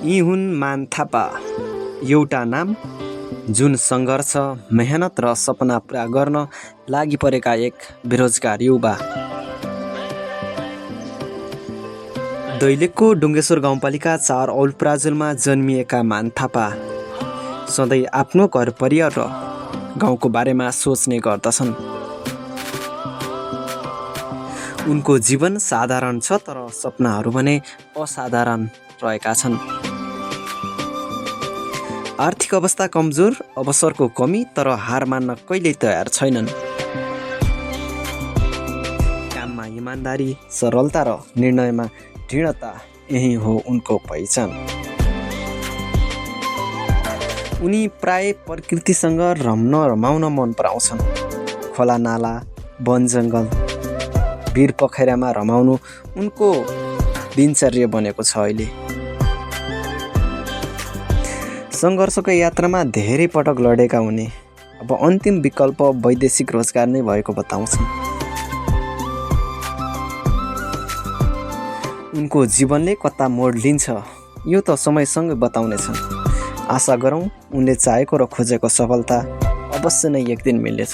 यी हुन् मान थापा, एउटा नाम जुन सङ्घर्ष, मेहनत र सपना पुरा गर्न लागि परेका एक बेरोजगार युवा। दैलेखको डुङ्गेश्वर गाउँपालिका 4 औलप्राजुलमा जन्मिएका मान थापा सधैँ आफ्नो घर परिवार र गाउँको बारेमा सोच्ने गर्दछन्। उनको जीवन साधारण छ, तर सपनाहरू भने असाधारण रहेका छन्। आर्थिक अवस्था कमजोर, अवसरको कमी, तर हार मान्न कहिल्यै तयार छैनन्। काममा इमान्दारी, सरलता र निर्णयमा दृढता, यही हो उनको पहिचान। उनी प्राय प्रकृतिसँग रमाउन मन पराउँछन्। खोला नाला, वन जङ्गल, भिर पोखरामा रमाउनु उनको दिनचर्या बनेको छ। अहिले सङ्घर्षको यात्रामा धेरै पटक लडेका उनी अब अन्तिम विकल्प वैदेशिक रोजगार नै भएको बताउँछन्। उनको जीवनले कता मोड लिन्छ यो त समयसँगै बताउनेछ। आशा गरौँ उनले चाहेको र खोजेको सफलता अवश्य नै एक दिन मिल्नेछ।